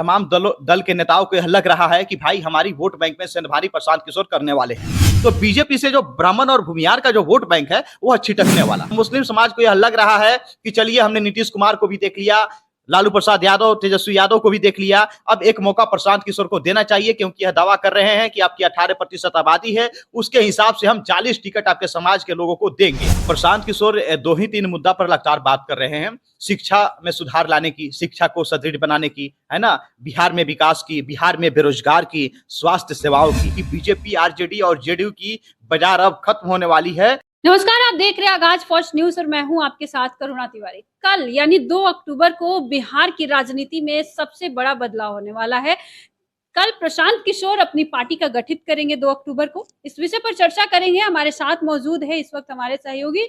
तमाम दल के नेताओं को यह लग रहा है कि भाई हमारी वोट बैंक में सेंधमारी प्रशांत किशोर करने वाले हैं, तो बीजेपी से जो ब्राह्मण और भूमिहार का जो वोट बैंक है वह छिटकने वाला। मुस्लिम समाज को यह लग रहा है कि चलिए हमने नीतीश कुमार को भी देख लिया, लालू प्रसाद यादव, तेजस्वी यादव को भी देख लिया, अब एक मौका प्रशांत किशोर को देना चाहिए, क्योंकि यह दावा कर रहे हैं कि आपकी 18% आबादी है, उसके हिसाब से हम 40 टिकट आपके समाज के लोगों को देंगे। प्रशांत किशोर 2 ही 3 मुद्दा पर लगातार बात कर रहे हैं, शिक्षा में सुधार लाने की, शिक्षा को सुदृढ़ बनाने की, है ना, बिहार में विकास की, बिहार में बेरोजगार की, स्वास्थ्य सेवाओं की। बीजेपी, आरजेडी और जेडीयू की बाजार अब खत्म होने वाली है। नमस्कार, आप देख रहे हैं आगाज फर्स्ट न्यूज और मैं हूं आपके साथ करुणा तिवारी। कल यानी 2 अक्टूबर को बिहार की राजनीति में सबसे बड़ा बदलाव होने वाला है। कल प्रशांत किशोर अपनी पार्टी का गठित करेंगे 2 अक्टूबर को। इस विषय पर चर्चा करेंगे। हमारे साथ मौजूद है इस वक्त हमारे सहयोगी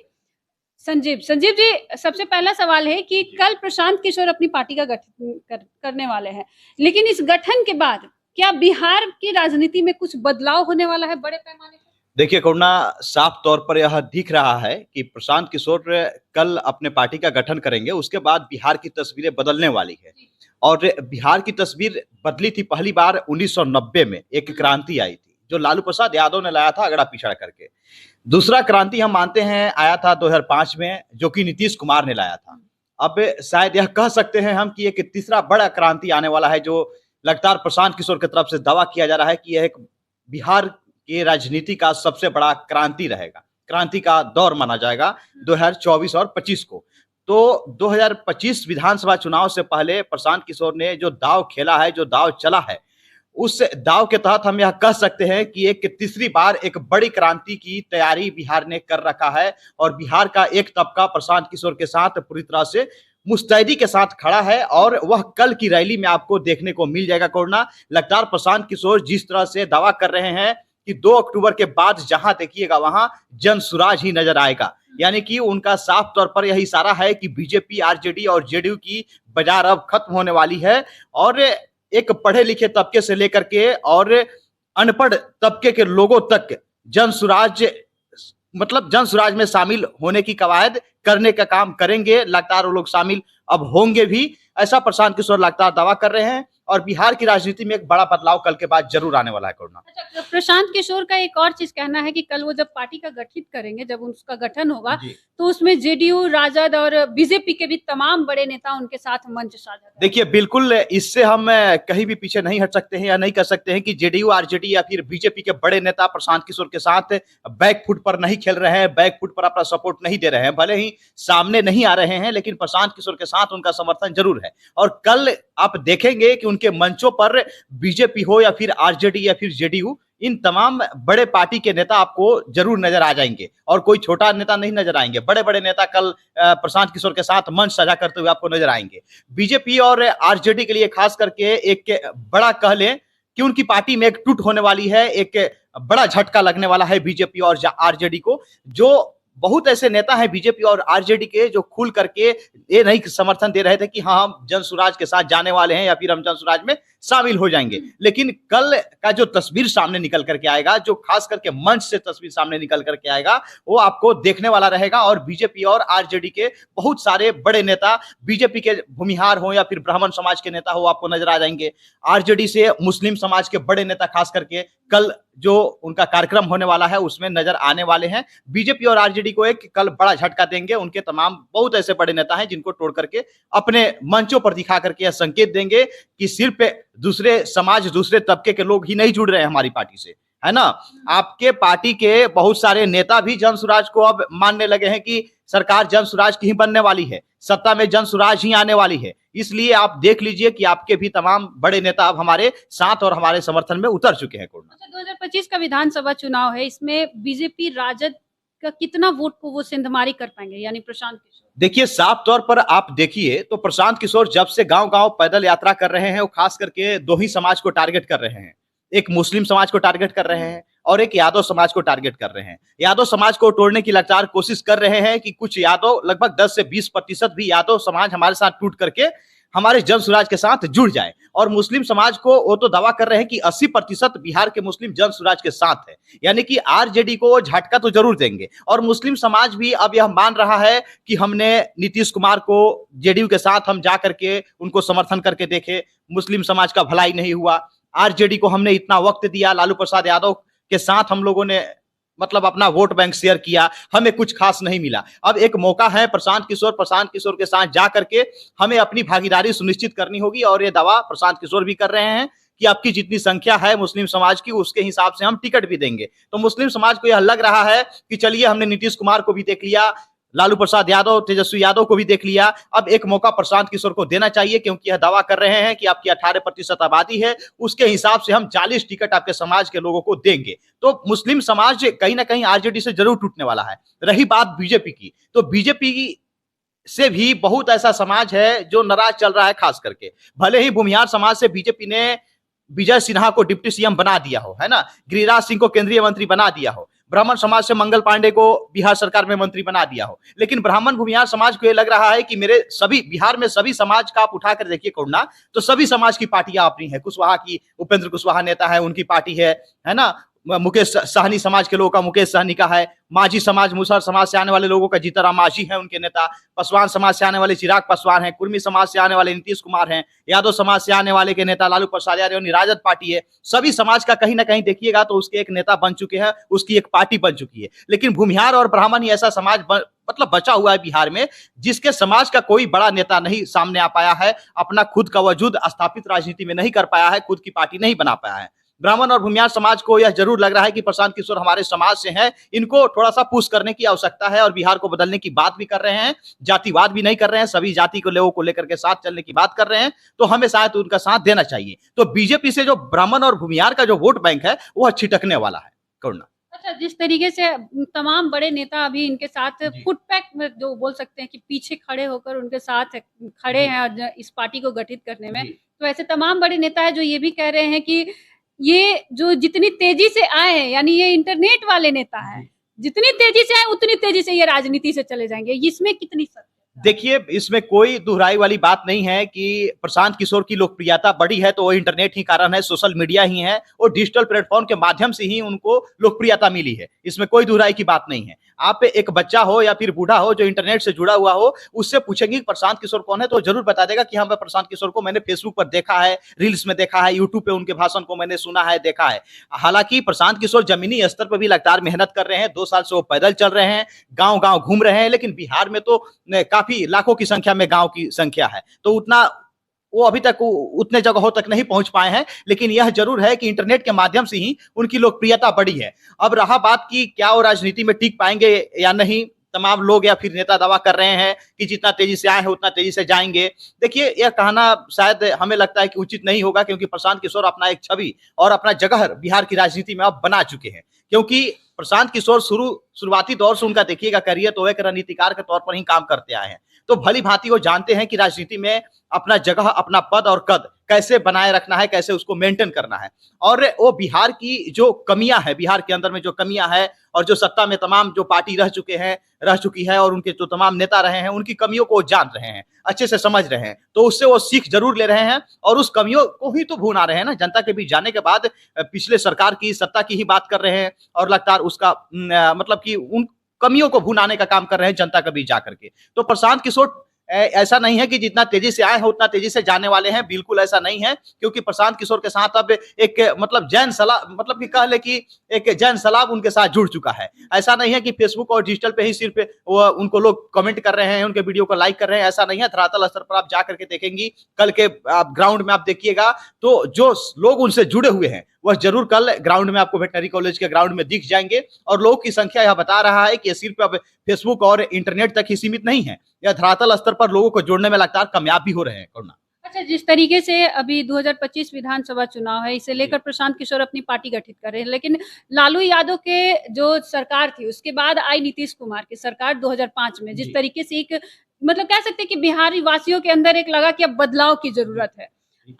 संजीव जी। सबसे पहला सवाल है कि कल प्रशांत किशोर अपनी पार्टी का गठन करने वाले हैं, लेकिन इस गठन के बाद क्या बिहार की राजनीति में कुछ बदलाव होने वाला है बड़े पैमाने पर? देखिए करुणा, साफ तौर पर यह दिख रहा है कि प्रशांत किशोर कल अपने पार्टी का गठन करेंगे, उसके बाद बिहार की तस्वीरें बदलने वाली है। और बिहार की तस्वीर बदली थी पहली बार 1990 में, एक क्रांति आई थी जो लालू प्रसाद यादव ने लाया था अगड़ा पिछड़ा करके। दूसरा क्रांति हम मानते हैं आया था 2005 में, जो कि नीतीश कुमार ने लाया था। अब शायद यह कह सकते हैं हम कि एक तीसरा बड़ा क्रांति आने वाला है, जो लगातार प्रशांत किशोर की तरफ से दावा किया जा रहा है कि यह एक बिहार की राजनीति का सबसे बड़ा क्रांति रहेगा, क्रांति का दौर माना जाएगा 2024 और 25 को। तो 2025 विधानसभा चुनाव से पहले प्रशांत किशोर ने जो दाव खेला है, जो दाव चला है, उस दाव के तहत हम यह कह सकते हैं कि एक तीसरी बार एक बड़ी क्रांति की तैयारी बिहार ने कर रखा है। और बिहार का एक तबका प्रशांत किशोर के साथ पूरी तरह से मुस्तैदी के साथ खड़ा है, और वह कल की रैली में आपको देखने को मिल जाएगा। कोरोना लगातार प्रशांत किशोर जिस तरह से दावा कर रहे हैं कि 2 अक्टूबर के बाद जहां देखिएगा वहां जनसुराज ही नजर आएगा, यानी कि उनका साफ तौर पर यह इशारा है कि बीजेपी, आरजेडी और जेडीयू की बाजार अब खत्म होने वाली है, और एक पढ़े लिखे तबके से लेकर के और अनपढ़ तबके के लोगों तक जनसुराज, मतलब जनसुराज में शामिल होने की कवायद करने का काम करेंगे। लगातार वो लोग शामिल अब होंगे भी, ऐसा प्रशांत किशोर लगातार दावा कर रहे हैं। और बिहार की राजनीति में एक बड़ा बदलाव कल के बाद जरूर आने वाला है। कोरोना, अच्छा, प्रशांत किशोर का एक और चीज कहना है कि कल वो जब पार्टी का गठित करेंगे, जब उसका गठन होगा, तो उसमें जेडीयू, राजद और बीजेपी के भी तमाम बड़े नेता उनके साथ मंच साझा। देखिए बिल्कुल, इससे हम कहीं भी पीछे नहीं हट सकते हैं या नहीं कह सकते हैं कि जेडीयू, आरजेडी या फिर बीजेपी के बड़े नेता प्रशांत किशोर के साथ बैक फुट पर नहीं खेल रहे हैं, बैक फुट पर अपना सपोर्ट नहीं दे रहे हैं। भले ही सामने नहीं आ रहे हैं, लेकिन प्रशांत किशोर के साथ उनका समर्थन जरूर है। और कल आप देखेंगे कि उनके मंचों पर बीजेपी हो या फिर आरजेडी या फिर जेडीयू, इन तमाम बड़े पार्टी के नेता आपको जरूर नजर आ जाएंगे, और कोई छोटा नेता नहीं नजर आएंगे। बड़े बड़े नेता कल प्रशांत किशोर के साथ मंच साझा करते हुए आपको नजर आएंगे। बीजेपी और आरजेडी के लिए खास करके एक बड़ा कह लें कि उनकी पार्टी में एक टूट होने वाली है, एक बड़ा झटका लगने वाला है बीजेपी और आरजेडी को। जो बहुत ऐसे नेता हैं बीजेपी और आरजेडी के जो खुल करके ये नहीं समर्थन दे रहे थे कि हाँ हम जनसुराज के साथ जाने वाले हैं या फिर हम जनसुराज में शामिल हो जाएंगे, लेकिन कल का जो तस्वीर सामने निकल करके आएगा, जो खास करके मंच से तस्वीर सामने निकल करके आएगा, वो आपको देखने वाला रहेगा। और बीजेपी और आरजेडी के बहुत सारे बड़े नेता, बीजेपी के भूमिहार हो या फिर ब्राह्मण समाज के नेता हो, आपको नजर आ जाएंगे। आरजेडी से मुस्लिम समाज के बड़े नेता खास करके कल जो उनका कार्यक्रम होने वाला है उसमें नजर आने वाले हैं। बीजेपी और आरजेडी को एक कल बड़ा झटका देंगे। उनके तमाम बहुत ऐसे बड़े नेता हैं जिनको तोड़ करके अपने मंचों पर दिखा करके यह संकेत देंगे कि सिर्फ दूसरे समाज, दूसरे तबके के लोग ही नहीं जुड़ रहे हैं हमारी पार्टी से, है ना। आपके पार्टी के बहुत सारे नेता भी जनसुराज को अब मानने लगे हैं कि सरकार जनसुराज की ही बनने वाली है, सत्ता में जनसुराज ही आने वाली है। इसलिए आप देख लीजिए कि आपके भी तमाम बड़े नेता अब हमारे साथ और हमारे समर्थन में उतर चुके हैं। 2025 का विधानसभा चुनाव है, इसमें बीजेपी, राजद का कितना वोट को वो सेंधमारी कर पाएंगे, यानी प्रशांत किशोर? देखिए साफ तौर पर आप देखिए तो प्रशांत किशोर जब से गांव-गांव पैदल यात्रा कर रहे हैं, वो खास करके 2 ही समाज को टारगेट कर रहे हैं। एक मुस्लिम समाज को टारगेट कर रहे हैं और एक यादव समाज को टारगेट कर रहे हैं। यादव समाज को तोड़ने की लगातार कोशिश कर रहे हैं कि कुछ यादव, लगभग 10 से 20% भी यादव समाज हमारे साथ टूट करके हमारे जन सुराज के साथ जुड़ जाए। और मुस्लिम समाज को वो तो दावा कर रहे हैं कि 80% बिहार के मुस्लिम जन सुराज के साथ है, यानी कि आरजेडी को झटका तो जरूर देंगे। और मुस्लिम समाज भी अब यह मान रहा है कि हमने नीतीश कुमार को जेडीयू के साथ हम जा करके उनको समर्थन करके देखे, मुस्लिम समाज का भलाई नहीं हुआ। आरजेडी को हमने इतना वक्त दिया, लालू प्रसाद यादव के साथ हम लोगों ने मतलब अपना वोट बैंक शेयर किया, हमें कुछ खास नहीं मिला। अब एक मौका है प्रशांत किशोर के साथ जा करके हमें अपनी भागीदारी सुनिश्चित करनी होगी। और ये दावा प्रशांत किशोर भी कर रहे हैं कि आपकी जितनी संख्या है मुस्लिम समाज की, उसके हिसाब से हम टिकट भी देंगे। तो मुस्लिम समाज को यह लग रहा है कि चलिए हमने नीतीश कुमार को भी देख लिया, लालू प्रसाद यादव, तेजस्वी यादव को भी देख लिया, अब एक मौका प्रशांत किशोर को देना चाहिए, क्योंकि यह दावा कर रहे हैं कि आपकी 18% आबादी है, उसके हिसाब से हम 40 टिकट आपके समाज के लोगों को देंगे। तो मुस्लिम समाज कहीं ना कहीं आरजेडी से जरूर टूटने वाला है। रही बात बीजेपी की, तो बीजेपी से भी बहुत ऐसा समाज है जो नाराज चल रहा है। खास करके भले ही भूमिहार समाज से बीजेपी ने विजय सिन्हा को डिप्टी सीएम बना दिया हो, है ना, गिरिराज सिंह को केंद्रीय मंत्री बना दिया हो, ब्राह्मण समाज से मंगल पांडे को बिहार सरकार में मंत्री बना दिया हो, लेकिन ब्राह्मण भूमिहार समाज को यह लग रहा है कि मेरे सभी बिहार में सभी समाज का आप उठा कर देखिए कोड़ना, तो सभी समाज की पार्टियां अपनी है। कुशवाहा की उपेंद्र कुशवाहा नेता है, उनकी पार्टी है ना। मुकेश सहनी समाज के लोगों का मुकेश सहनी का है। माझी समाज, मुसहर समाज से आने वाले लोगों का जीतराम माझी है उनके नेता। पासवान समाज से आने वाले चिराग पासवान है। कुर्मी समाज से आने वाले नीतीश कुमार हैं। यादव समाज से आने वाले के नेता लालू प्रसाद यादव, राजद पार्टी है। सभी समाज का कहीं ना कहीं देखिएगा तो उसके एक नेता बन चुके हैं, उसकी एक पार्टी बन चुकी है। लेकिन भूमिहार और ब्राह्मण ही ऐसा समाज मतलब बचा हुआ है बिहार में, जिसके समाज का कोई बड़ा नेता नहीं सामने आ पाया है, अपना खुद का वजूद स्थापित राजनीति में नहीं कर पाया है, खुद की पार्टी नहीं बना पाया है। ब्राह्मण और भूमिहार समाज को यह जरूर लग रहा है कि प्रशांत किशोर हमारे समाज से हैं, इनको थोड़ा सा पुश करने की आवश्यकता है। और बिहार को बदलने की बात भी कर रहे हैं, जातिवाद भी नहीं कर रहे हैं, सभी जाति को लोगों को लेकर के साथ चलने की बात कर रहे हैं, तो हमें शायद उनका साथ देना चाहिए। तो बीजेपी से जो ब्राह्मण और भूमिहार का जो वोट बैंक है वह छिटकने वाला है। करुणा, अच्छा, जिस तरीके से तमाम बड़े नेता अभी इनके साथ फुटपैक में जो बोल सकते हैं कि पीछे खड़े होकर उनके साथ खड़े हैं इस पार्टी को गठित करने में, तो ऐसे तमाम बड़े नेता है जो ये भी कह रहे हैं कि ये जो जितनी तेजी से आए हैं, यानी ये इंटरनेट वाले नेता है, जितनी तेजी से आए उतनी तेजी से ये राजनीति से चले जाएंगे। इसमें कितनी सत्य? देखिए, इसमें कोई दुहराई वाली बात नहीं है कि प्रशांत किशोर की लोकप्रियता बढ़ी है तो वो इंटरनेट ही कारण है, सोशल मीडिया ही है, और डिजिटल प्लेटफॉर्म के माध्यम से ही उनको लोकप्रियता मिली है। इसमें कोई दुहराई की बात नहीं है। आप एक बच्चा हो या फिर बूढ़ा हो जो इंटरनेट से जुड़ा हुआ हो, उससे पूछेंगे कि प्रशांत किशोर कौन है, तो जरूर बता देगा कि हाँ, मैं प्रशांत किशोर को मैंने फेसबुक पर देखा है, रील्स में देखा है, यूट्यूब पे उनके भाषण को मैंने सुना है, देखा है। हालांकि प्रशांत किशोर जमीनी स्तर पर भी लगातार मेहनत कर रहे हैं, 2 साल से वो पैदल चल रहे हैं, गाँव गाँव घूम रहे हैं, लेकिन बिहार में तो काफी लाखों की संख्या में गांव की संख्या है, तो उतना वो अभी तक उतने जगहों तक नहीं पहुंच पाए हैं। लेकिन यह जरूर है कि इंटरनेट के माध्यम से ही उनकी लोकप्रियता बढ़ी है। अब रहा बात की क्या वो राजनीति में टिक पाएंगे या नहीं, तमाम लोग या फिर नेता दावा कर रहे हैं कि जितना तेजी से आए हैं उतना तेजी से जाएंगे। देखिए, यह कहना शायद हमें लगता है कि उचित नहीं होगा, क्योंकि प्रशांत किशोर अपना एक छवि और अपना जगह बिहार की राजनीति में अब बना चुके हैं। क्योंकि प्रशांत किशोर शुरुआती दौर से उनका देखिएगा करियर तो एक रणनीतिकार के तौर पर ही काम करते आए हैं, तो भली भांति वो जानते हैं कि राजनीति में अपना जगह, अपना पद और कद कैसे बनाए रखना है, कैसे उसको मेंटेन करना है। और वो बिहार की जो कमियां है, बिहार के अंदर में जो कमियां है, और जो सत्ता में तमाम जो पार्टी रह चुकी है और उनके जो तमाम नेता रहे हैं, उनकी कमियों को जान रहे हैं, अच्छे से समझ रहे हैं, तो उससे वो सीख जरूर ले रहे हैं और उस कमियों को ही तो भूना रहे हैं ना। जनता के बीच जाने के बाद पिछले सरकार की सत्ता की ही बात कर रहे हैं और लगातार उसका मतलब कि उन कमियों को भुनाने का काम कर रहे हैं जनता के बीच जाकर के। तो प्रशांत किशोर ऐसा नहीं है कि जितना तेजी से आए हैं उतना तेजी से जाने वाले हैं, बिल्कुल ऐसा नहीं है। क्योंकि प्रशांत किशोर के साथ अब एक मतलब जैन सलाब, मतलब कि कह ले कि एक जैन सलाब उनके साथ जुड़ चुका है। ऐसा नहीं है कि फेसबुक और डिजिटल पे ही सिर्फ उनको लोग कमेंट कर रहे हैं, उनके वीडियो को लाइक कर रहे हैं, ऐसा नहीं है। धरातल स्तर पर आप जा करके देखेंगी, कल के आप ग्राउंड में आप देखिएगा तो जो लोग उनसे जुड़े हुए हैं वह जरूर कल ग्राउंड में आपको वेटनरी कॉलेज के ग्राउंड में दिख जाएंगे। और लोगों की संख्या यह बता रहा है कि ये सिर्फ अब फेसबुक और इंटरनेट तक ही सीमित नहीं है, यह धरातल स्तर पर लोगों को जोड़ने में लगातार कामयाब भी हो रहे हैं। करुणा, अच्छा, जिस तरीके से अभी 2025 विधानसभा चुनाव है, इसे लेकर प्रशांत किशोर अपनी पार्टी गठित कर रहे हैं, लेकिन लालू यादव के जो सरकार थी उसके बाद आई नीतीश कुमार की सरकार 2005 में, जिस तरीके से एक मतलब कह सकते हैं कि बिहारी वासियों के अंदर एक लगा कि अब बदलाव की जरूरत है।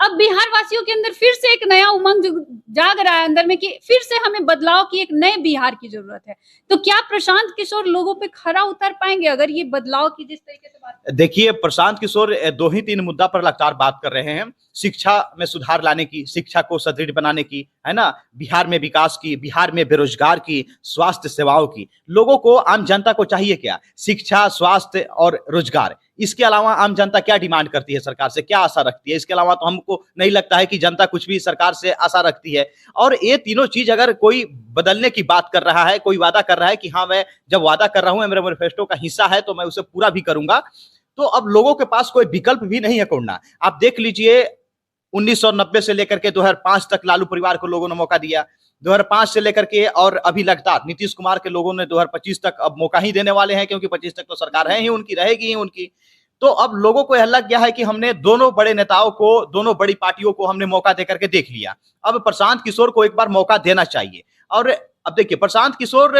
अब बिहार वासियों के अंदर फिर से एक नया उमंग जाग रहा है अंदर में कि फिर से हमें बदलाव की, एक नए बिहार की जरूरत है। तो क्या प्रशांत किशोर लोगों पे खरा उतर पाएंगे अगर ये बदलाव की जिस तरीके से बात? देखिए, प्रशांत किशोर 2 ही 3 मुद्दा पर लगातार बात कर रहे हैं। शिक्षा में सुधार लाने की, शिक्षा को सुदृढ़ बनाने की, है ना? बिहार में विकास की, बिहार में बेरोजगार की, स्वास्थ्य सेवाओं की। लोगों को, आम जनता को चाहिए क्या? शिक्षा, स्वास्थ्य और रोजगार। इसके अलावा आम जनता क्या डिमांड करती है सरकार से, क्या आशा रखती है? इसके अलावा तो हमको नहीं लगता है कि जनता कुछ भी सरकार से आशा रखती है। और ये तीनों चीज अगर कोई बदलने की बात कर रहा है, कोई वादा कर रहा है कि हाँ, मैं जब वादा कर रहा हूं, मेरे मैनिफेस्टो का हिस्सा है, तो मैं उसे पूरा भी करूंगा, तो अब लोगों के पास कोई विकल्प भी नहीं है कोड़ना। आप देख लीजिए, 1990 से लेकर के 2005 तक लालू परिवार को लोगों ने मौका दिया। 2005 से लेकर के और अभी लगातार नीतीश कुमार के लोगों ने 2025 तक अब मौका ही देने वाले हैं, क्योंकि 25 तक तो सरकार है ही उनकी, रहेगी ही उनकी। तो अब लोगों को यह लग गया है कि हमने दोनों बड़े नेताओं को, दोनों बड़ी पार्टियों को हमने मौका देकर के देख लिया। अब प्रशांत किशोर को एक बार मौका देना चाहिए। और अब देखिए, प्रशांत किशोर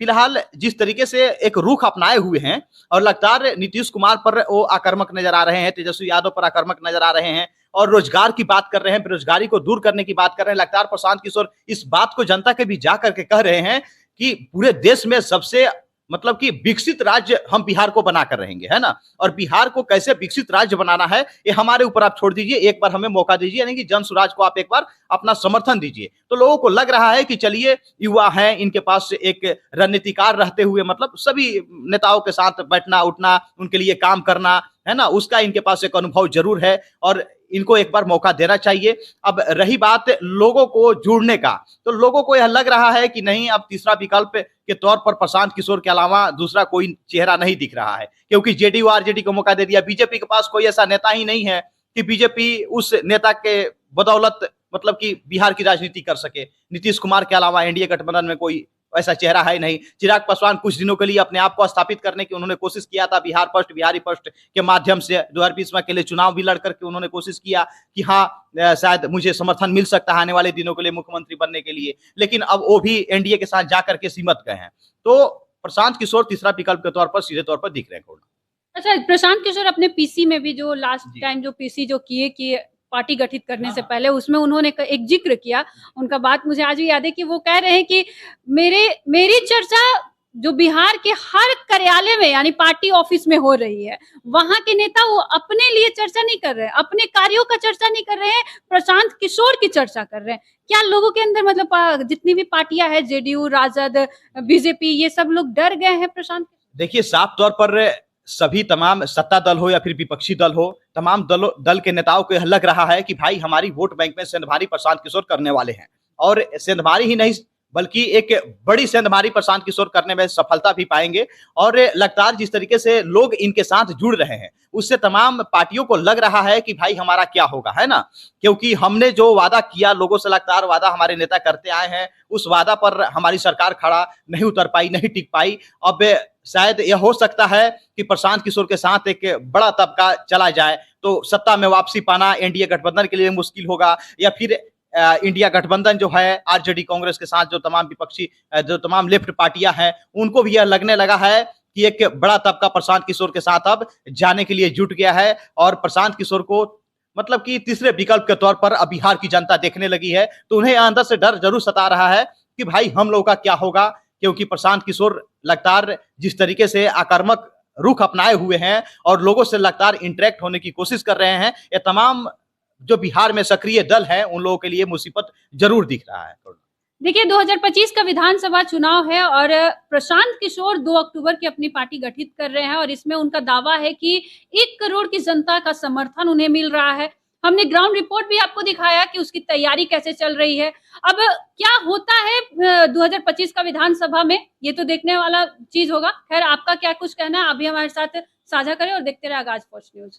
फिलहाल जिस तरीके से एक रुख अपनाए हुए हैं, और लगातार नीतीश कुमार पर वो आक्रामक नजर आ रहे हैं, तेजस्वी यादव पर आक्रामक नजर आ रहे हैं, और रोजगार की बात कर रहे हैं, बेरोजगारी को दूर करने की बात कर रहे हैं। लगातार प्रशांत किशोर इस बात को जनता के बीच जा करके कह रहे हैं कि पूरे देश में सबसे, मतलब कि विकसित राज्य हम बिहार को बनाकर रहेंगे, है ना? और बिहार को कैसे विकसित राज्य बनाना है, ये हमारे ऊपर आप छोड़ दीजिए, एक बार हमें मौका दीजिए, यानी कि जन स्वराज को आप एक बार अपना समर्थन दीजिए। तो लोगों को लग रहा है कि चलिए, युवा हैं, इनके पास एक रणनीतिकार रहते हुए, मतलब सभी नेताओं के साथ बैठना उठना, उनके लिए काम करना, है ना, उसका इनके पास एक अनुभव जरूर है, और इनको एक बार मौका देना चाहिए। अब रही बात लोगों को जुड़ने का, तो लोगों को यह लग रहा है कि नहीं, अब तीसरा विकल्प के तौर पर प्रशांत किशोर के अलावा दूसरा कोई चेहरा नहीं दिख रहा है, क्योंकि जेडीयू आरजेडी को मौका दे दिया। बीजेपी के पास कोई ऐसा नेता ही नहीं है कि बीजेपी उस नेता के बदौलत, मतलब कि बिहार की राजनीति कर सके। नीतीश कुमार के अलावा एनडीए गठबंधन में कोई ऐसा चेहरा है नहीं। चिराग पासवान कुछ दिनों के लिए अपने आप को स्थापित करने की उन्होंने कोशिश किया था, बिहार फर्स्ट, बिहारी फर्स्ट के माध्यम से 2020 में के लिए चुनाव भी लड़ करके उन्होंने कोशिश किया कि हाँ, शायद मुझे समर्थन मिल सकता है आने वाले दिनों के लिए मुख्यमंत्री बनने के लिए, लेकिन अब वो भी एनडीए के साथ जाकर के सिमट गए हैं। तो प्रशांत किशोर तीसरा विकल्प के तौर पर, सीधे तौर पर दिख रहे हैं। अच्छा, प्रशांत किशोर अपने पीसी में भी जो लास्ट जी। टाइम जो पीसी जो किए कि पार्टी गठित करने से पहले, उसमें उन्होंने एक जिक्र किया, उनका बात मुझे आज भी याद है कि वो कह रहे हैं कि मेरी चर्चा जो बिहार के हर कार्यालय में, यानी पार्टी ऑफिस में हो रही है, वहां के नेता वो अपने लिए चर्चा नहीं कर रहे हैं, अपने कार्यों का चर्चा नहीं कर रहे हैं, प्रशांत किशोर की चर्चा कर रहे हैं। क्या लोगों के अंदर, मतलब जितनी भी पार्टियां हैं, जेडीयू, राजद, बीजेपी, ये सब लोग डर गए हैं प्रशांत? देखिए, साफ तौर पर सभी, तमाम सत्ता दल हो या फिर विपक्षी दल हो, तमाम दल के नेताओं को यह लग रहा है कि भाई, हमारी वोट बैंक में सेंधमारी प्रशांत किशोर करने वाले हैं, और सेंधमारी ही नहीं बल्कि एक बड़ी सेंधमारी प्रशांत किशोर करने में सफलता भी पाएंगे। और लगातार जिस तरीके से लोग इनके साथ जुड़ रहे हैं, उससे तमाम पार्टियों को लग रहा है कि भाई, हमारा क्या होगा, है ना? क्योंकि हमने जो वादा किया लोगों से, लगातार वादा हमारे नेता करते आए हैं, उस वादा पर हमारी सरकार खड़ा नहीं उतर पाई, नहीं टिक पाई। अब शायद यह हो सकता है कि प्रशांत किशोर के साथ एक बड़ा तबका चला जाए, तो सत्ता में वापसी पाना एनडीए गठबंधन के लिए मुश्किल होगा, या फिर इंडिया गठबंधन जो है आरजेडी कांग्रेस के साथ, जो तमाम विपक्षी, जो तमाम लेफ्ट पार्टियां हैं, उनको भी यह लगने लगा है कि एक बड़ा तबका प्रशांत किशोर के साथ अब जाने के लिए जुट गया है, और प्रशांत किशोर को, मतलब कि तीसरे विकल्प के तौर पर अब बिहार की जनता देखने लगी है। तो उन्हें अंदर से डर जरूर सता रहा है कि भाई, हम लोगों का क्या होगा, क्योंकि प्रशांत किशोर लगातार जिस तरीके से आक्रामक रुख अपनाए हुए हैं और लोगों से लगातार इंटरेक्ट होने की कोशिश कर रहे हैं, ये तमाम जो बिहार में सक्रिय दल है, उन लोगों के लिए मुसीबत जरूर दिख रहा है। देखिए, 2025 का विधानसभा चुनाव है और प्रशांत किशोर 2 अक्टूबर की अपनी पार्टी गठित कर रहे हैं, और इसमें उनका दावा है कि 1 करोड़ की जनता का समर्थन उन्हें मिल रहा है। हमने ग्राउंड रिपोर्ट भी आपको दिखाया कि उसकी तैयारी कैसे चल रही है। अब क्या होता है 2025 का विधानसभा में, ये तो देखने वाला चीज होगा। खैर, आपका क्या कुछ कहना है, अभी हमारे साथ साझा करें और देखते रहे आगाज फर्स्ट न्यूज।